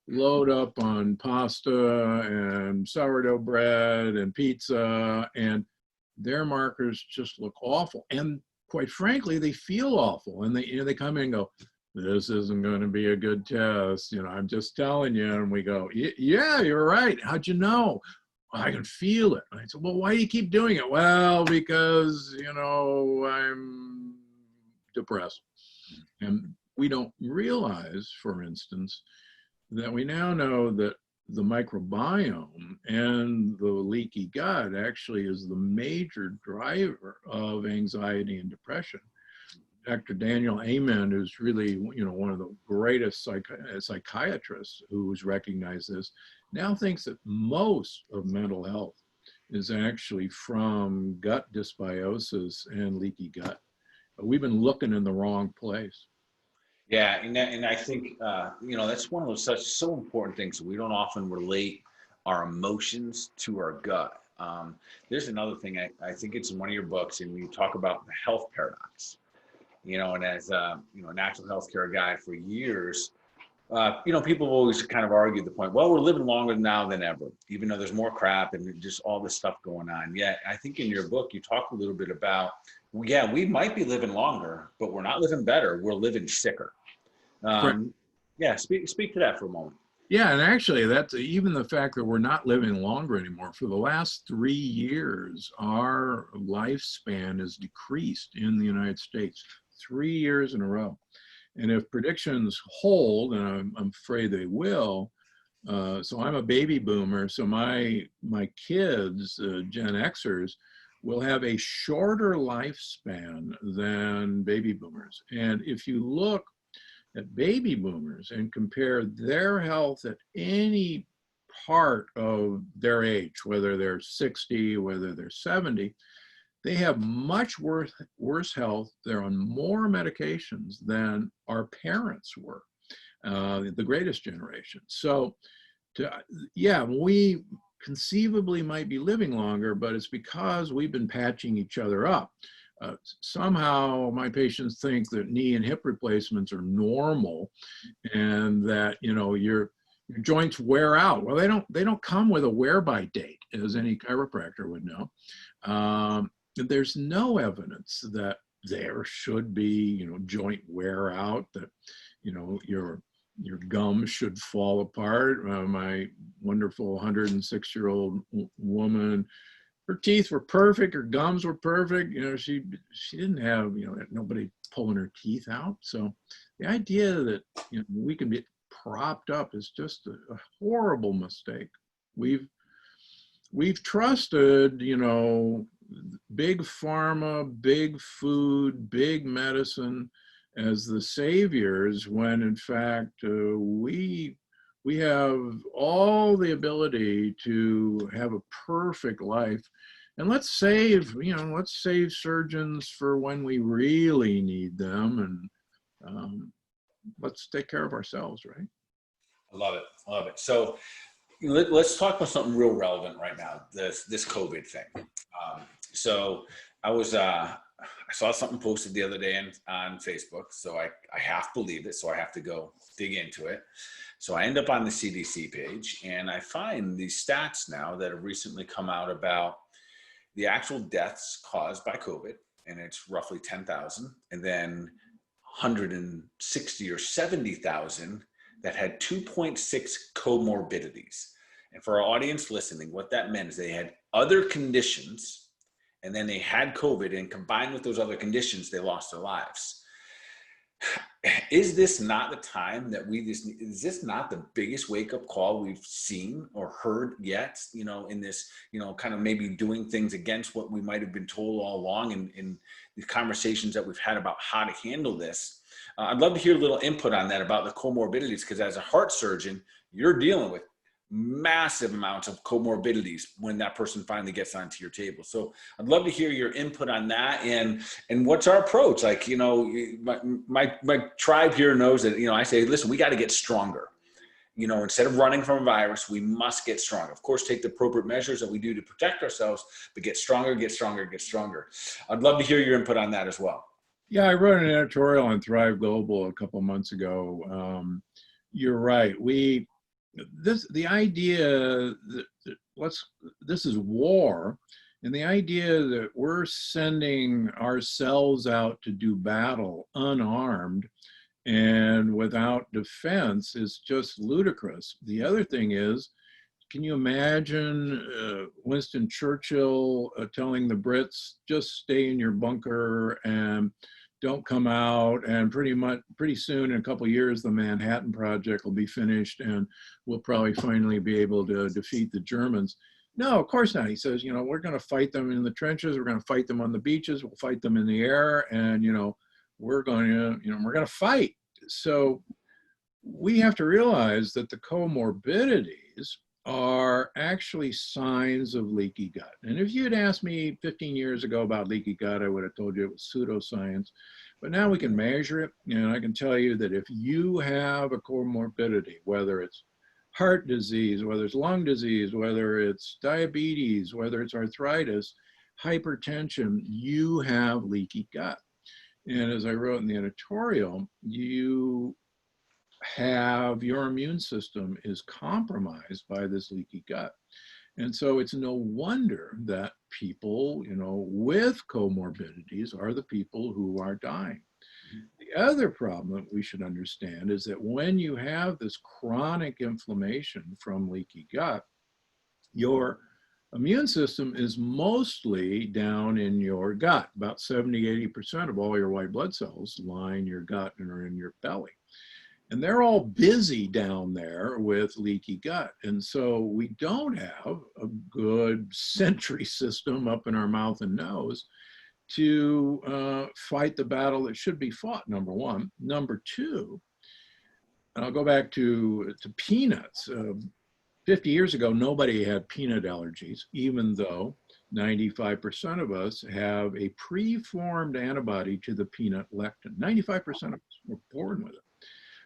load up on pasta and sourdough bread and pizza, and their markers just look awful. And quite frankly, they feel awful, and they come in and go, this isn't going to be a good test. I'm just telling you. And we go, yeah, you're right. How'd you know? Well, I can feel it. And I said, well, why do you keep doing it? Well, because, I'm depressed. And we don't realize, for instance, that we now know that the microbiome and the leaky gut actually is the major driver of anxiety and depression. Dr. Daniel Amen, who's really, one of the greatest psychiatrists who's recognized this, now thinks that most of mental health is actually from gut dysbiosis and leaky gut. But we've been looking in the wrong place. Yeah, and I think, that's one of those so important things. We don't often relate our emotions to our gut. There's another thing, I think it's in one of your books, and you talk about the health paradox. And as a natural healthcare guy for years, people have always kind of argued the point, well, we're living longer now than ever, even though there's more crap and just all this stuff going on. Yet, I think in your book, you talk a little bit about, yeah, we might be living longer, but we're not living better. We're living sicker. Yeah, speak to that for a moment. Yeah, and actually, that's even the fact that we're not living longer anymore. For the last 3 years, our lifespan has decreased in the United States, 3 years in a row. And if predictions hold, and I'm afraid they will, so I'm a baby boomer, so my kids, Gen Xers, will have a shorter lifespan than baby boomers. And if you look at baby boomers and compare their health at any part of their age, whether they're 60, whether they're 70, they have much worse health. They're on more medications than our parents were, the greatest generation. So, yeah, we conceivably might be living longer, but it's because we've been patching each other up. Somehow my patients think that knee and hip replacements are normal and that, your joints wear out. Well, they don't come with a wear by date, as any chiropractor would know. There's no evidence that there should be, joint wear out, that, your gums should fall apart. My wonderful 106-year-old woman, her teeth were perfect, her gums were perfect. She didn't have, nobody pulling her teeth out. So the idea that we can be propped up is just a horrible mistake. We've trusted, big pharma, big food, big medicine as the saviors, when in fact we have all the ability to have a perfect life. And let's save surgeons for when we really need them, and let's take care of ourselves, right? I love it. So let's talk about something real relevant right now, this COVID thing. So I saw something posted the other day on Facebook, so I half believe it, so I have to go dig into it. So I end up on the CDC page, and I find these stats now that have recently come out about the actual deaths caused by COVID, and it's roughly 10,000, and then 160 or 70,000 that had 2.6 comorbidities. And for our audience listening, what that meant is they had other conditions, and then they had COVID, and combined with those other conditions, they lost their lives. Is this not the time that is this not the biggest wake-up call we've seen or heard yet, in this, kind of maybe doing things against what we might have been told all along in the conversations that we've had about how to handle this? I'd love to hear a little input on that about the comorbidities, because as a heart surgeon, you're dealing with massive amounts of comorbidities when that person finally gets onto your table. So I'd love to hear your input on that, and what's our approach? Like, my tribe here knows that, I say, listen, we got to get stronger. Instead of running from a virus, we must get stronger. Of course, take the appropriate measures that we do to protect ourselves, but get stronger, get stronger, get stronger. I'd love to hear your input on that as well. Yeah, I wrote an editorial on Thrive Global a couple of months ago. You're right. The idea that this is war, and the idea that we're sending ourselves out to do battle unarmed and without defense is just ludicrous. The other thing is, can you imagine Winston Churchill telling the Brits, just stay in your bunker and don't come out, and pretty soon, in a couple of years, the Manhattan Project will be finished and we'll probably finally be able to defeat the Germans? No, of course not. He says, we're going to fight them in the trenches, we're going to fight them on the beaches, we'll fight them in the air, and we're going to fight. So we have to realize that the comorbidities are actually signs of leaky gut. And if you had asked me 15 years ago about leaky gut, I would have told you it was pseudoscience. But now we can measure it, and I can tell you that if you have a comorbidity, whether it's heart disease, whether it's lung disease, whether it's diabetes, whether it's arthritis, hypertension, you have leaky gut. And as I wrote in the editorial, you have your immune system is compromised by this leaky gut. And so it's no wonder that people, with comorbidities are the people who are dying. The other problem that we should understand is that when you have this chronic inflammation from leaky gut, your immune system is mostly down in your gut. About 70–80% of all your white blood cells line your gut and are in your belly. And they're all busy down there with leaky gut. And so we don't have a good sentry system up in our mouth and nose to fight the battle that should be fought, number one. Number two, and I'll go back to peanuts. 50 years ago, nobody had peanut allergies, even though 95% of us have a preformed antibody to the peanut lectin. 95% of us were born with it.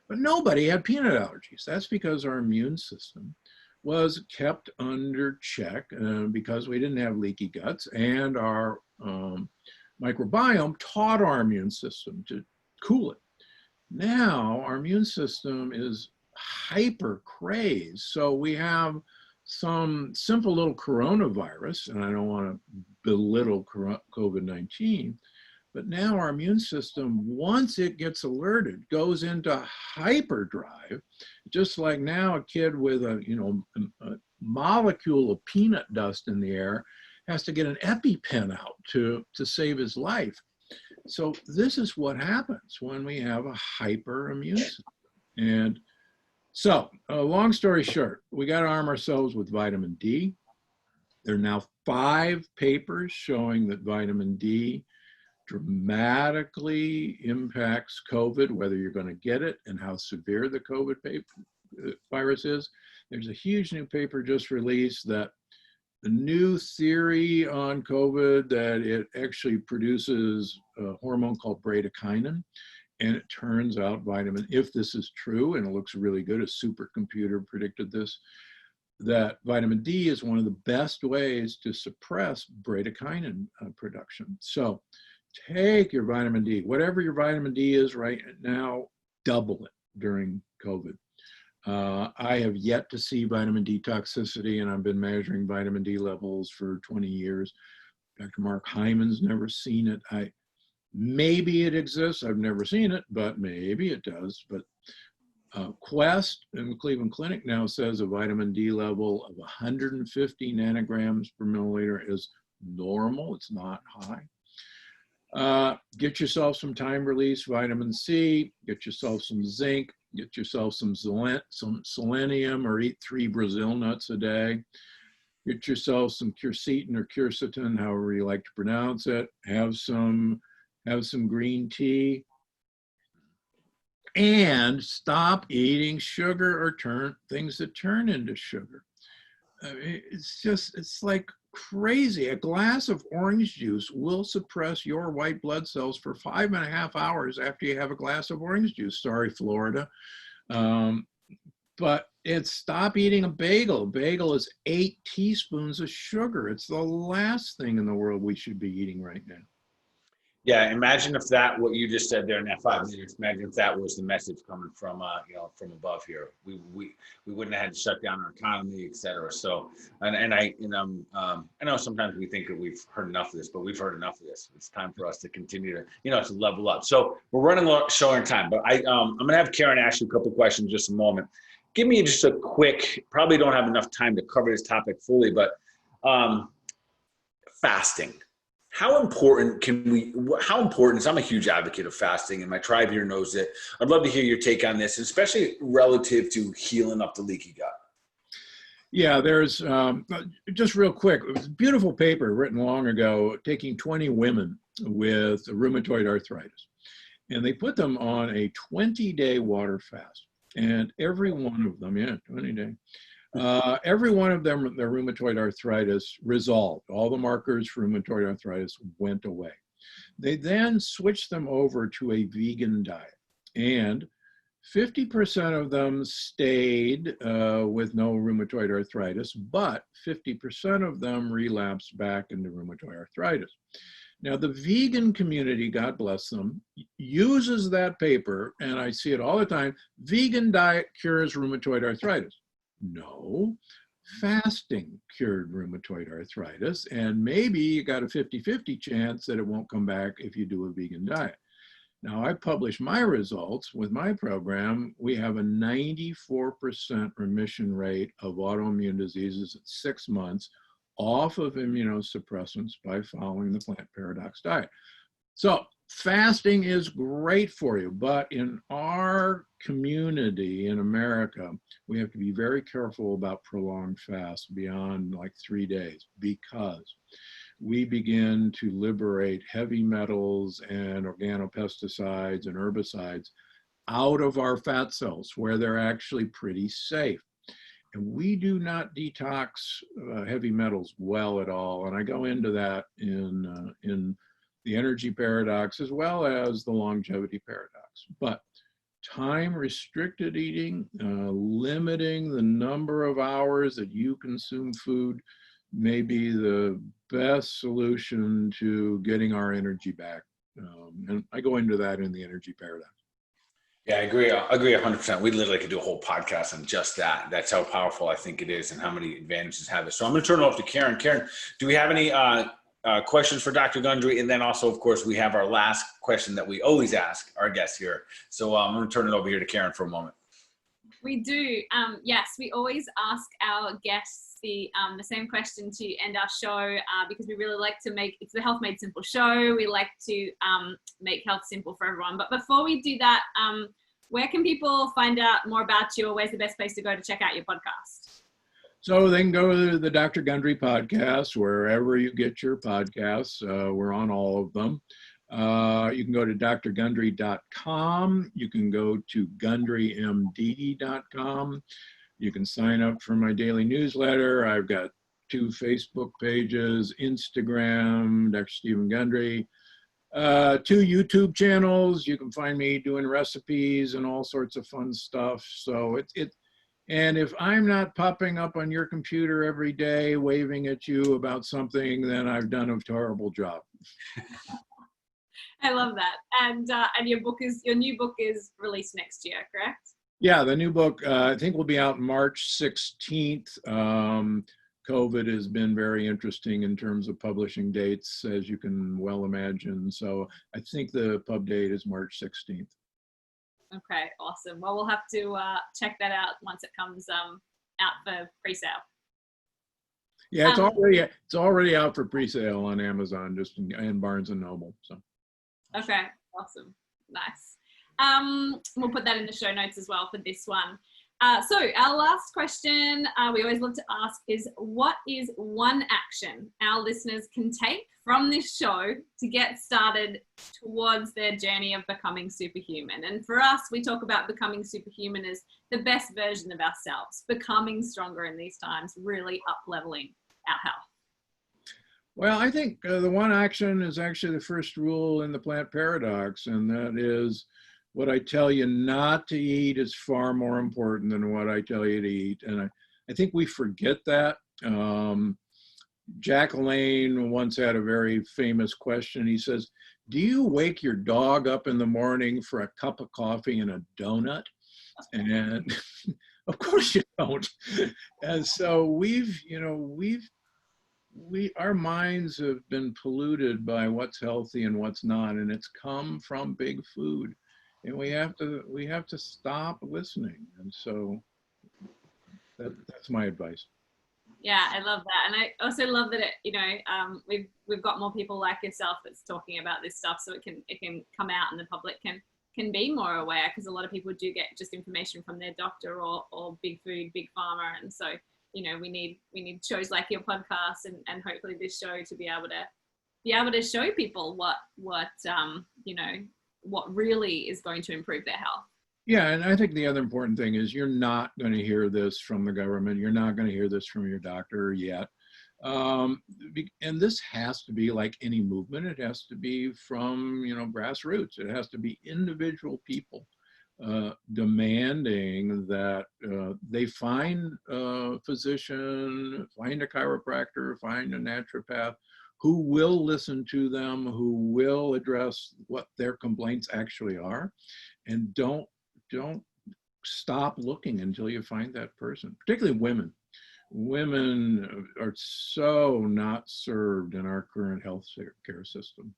But nobody had peanut allergies. That's because our immune system was kept under check because we didn't have leaky guts, and our microbiome taught our immune system to cool it. Now our immune system is hyper crazed. So we have some simple little coronavirus, and I don't want to belittle COVID-19, but now our immune system, once it gets alerted, goes into hyperdrive, just like now a kid with a molecule of peanut dust in the air has to get an EpiPen out to save his life. So this is what happens when we have a hyperimmune system. And so, long story short, we got to arm ourselves with vitamin D. There are now 5 papers showing that vitamin D dramatically impacts COVID, whether you're going to get it and how severe the COVID virus is. There's a huge new paper just released that the new theory on COVID that it actually produces a hormone called bradykinin. And it turns out if this is true, and it looks really good, a supercomputer predicted this, that vitamin D is one of the best ways to suppress bradykinin production. So take your vitamin D, whatever your vitamin D is right now, double it during COVID. I have yet to see vitamin D toxicity, and I've been measuring vitamin D levels for 20 years. Dr. Mark Hyman's never seen it. Maybe it exists. I've never seen it, but maybe it does. But Quest in the Cleveland Clinic now says a vitamin D level of 150 nanograms per milliliter is normal. It's not high. Get yourself some time-release vitamin C. Get yourself some zinc. Get yourself some selenium, or eat 3 Brazil nuts a day. Get yourself some quercetin or quercetin, however you like to pronounce it. Have some green tea, and stop eating sugar or things that turn into sugar. I mean, it's like crazy. A glass of orange juice will suppress your white blood cells for 5.5 hours after you have a glass of orange juice. Sorry, Florida. But it's stop eating a bagel. A bagel is 8 teaspoons of sugar. It's the last thing in the world we should be eating right now. Yeah, imagine if what you just said there in that 5 minutes, imagine if that was the message coming from, from above here. We wouldn't have had to shut down our economy, et cetera. So, I know sometimes we think that we've heard enough of this, but we've heard enough of this. It's time for us to continue to, to level up. So we're running short on time, but I'm going to have Karen ask you a couple of questions in just a moment. Give me just a quick, probably don't have enough time to cover this topic fully, but fasting. How important is, I'm a huge advocate of fasting, and my tribe here knows it. I'd love to hear your take on this, especially relative to healing up the leaky gut. Yeah, there's, just real quick, it was a beautiful paper written long ago, taking 20 women with rheumatoid arthritis. And they put them on a 20-day water fast. And every one of them, 20-day. Every one of them, their rheumatoid arthritis resolved. All the markers for rheumatoid arthritis went away. They then switched them over to a vegan diet, and 50% of them stayed with no rheumatoid arthritis, but 50% of them relapsed back into rheumatoid arthritis. Now, the vegan community, God bless them, uses that paper, and I see it all the time. Vegan diet cures rheumatoid arthritis. No, fasting cured rheumatoid arthritis, and maybe you got a 50-50 chance that it won't come back if you do a vegan diet. Now, I publish my results with my program. We have a 94% remission rate of autoimmune diseases at 6 months off of immunosuppressants by following the plant paradox diet. So fasting is great for you, but in our community in America, we have to be very careful about prolonged fasts beyond like 3 days, because we begin to liberate heavy metals and organopesticides and herbicides out of our fat cells where they're actually pretty safe. And we do not detox heavy metals well at all. And I go into that in the energy paradox as well as the longevity paradox. But time restricted eating, limiting the number of hours that you consume food may be the best solution to getting our energy back. And I go into that in the energy paradox. Yeah, I agree 100%. We literally could do a whole podcast on just that. That's how powerful I think it is and how many advantages have it. So I'm going to turn it over to Karen. Karen, do we have any questions for Dr. Gundry? And then also, of course, we have our last question that we always ask our guests here. So I'm going to turn it over here to Karen for a moment. We do. Yes, we always ask our guests the same question to end our show because we really like to it's the Health Made Simple show. We like to make health simple for everyone. But before we do that, where can people find out more about you, or where's the best place to go to check out your podcast? So they can go to the Dr. Gundry podcast, wherever you get your podcasts. We're on all of them. You can go to drgundry.com. You can go to gundrymd.com. You can sign up for my daily newsletter. I've got 2 Facebook pages, Instagram, Dr. Stephen Gundry, 2 YouTube channels. You can find me doing recipes and all sorts of fun stuff. So and if I'm not popping up on your computer every day waving at you about something, then I've done a terrible job. I love that. And your new book is released next year, correct? Yeah, the new book, I think will be out March 16th. COVID has been very interesting in terms of publishing dates, as you can well imagine. So I think the pub date is March 16th. Okay, awesome. Well, we'll have to check that out once it comes out for pre-sale. Yeah, it's already out for pre-sale on Amazon, and Barnes and Noble. So. Okay, awesome, nice. We'll put that in the show notes as well for this one. So our last question we always love to ask is, what is one action our listeners can take from this show to get started towards their journey of becoming superhuman? And for us, we talk about becoming superhuman as the best version of ourselves, becoming stronger in these times, really up-leveling our health. Well, I think the one action is actually the first rule in the plant paradox, and that is, what I tell you not to eat is far more important than what I tell you to eat. And I think we forget that. Jack LaLanne once had a very famous question. He says, do you wake your dog up in the morning for a cup of coffee and a donut? And of course you don't. And so our minds have been polluted by what's healthy and what's not, and it's come from big food. And we have to stop listening. And so that's my advice. Yeah, I love that. And I also love that we've got more people like yourself that's talking about this stuff, so it can come out and the public can be more aware, because a lot of people do get just information from their doctor or big food, big pharma. And so, we need shows like your podcast and hopefully this show to be able to show people what really is going to improve their health. Yeah, and I think the other important thing is you're not going to hear this from the government. You're not going to hear this from your doctor yet. And this has to be like any movement. It has to be from, grassroots. It has to be individual people demanding that they find a physician, find a chiropractor, find a naturopath who will listen to them, who will address what their complaints actually are, and don't stop looking until you find that person, particularly women. Women are so not served in our current health care system.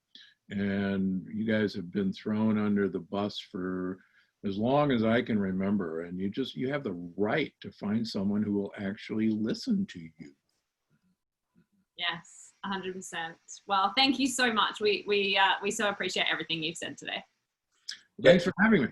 And you guys have been thrown under the bus for as long as I can remember. And you have the right to find someone who will actually listen to you. Yes, 100%. Well, thank you so much. We so appreciate everything you've said today. Thanks for having me.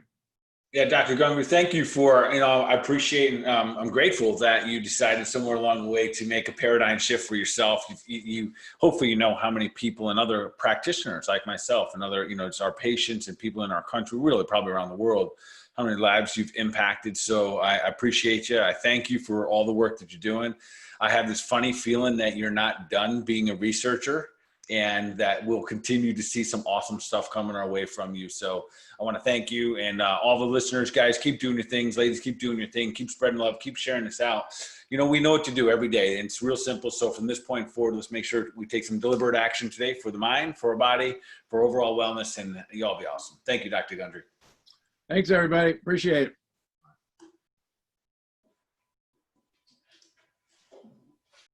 Yeah, Dr. Gundry, thank you for, I appreciate and I'm grateful that you decided somewhere along the way to make a paradigm shift for yourself. You hopefully you know how many people and other practitioners like myself and other, it's our patients and people in our country, really probably around the world, how many lives you've impacted. So I appreciate you. I thank you for all the work that you're doing. I have this funny feeling that you're not done being a researcher, and that we'll continue to see some awesome stuff coming our way from you. So I want to thank you, and all the listeners, guys, keep doing your things. Ladies, keep doing your thing. Keep spreading love. Keep sharing this out. We know what to do every day, and it's real simple. So from this point forward, let's make sure we take some deliberate action today for the mind, for our body, for overall wellness, and you all be awesome. Thank you, Dr. Gundry. Thanks, everybody. Appreciate it.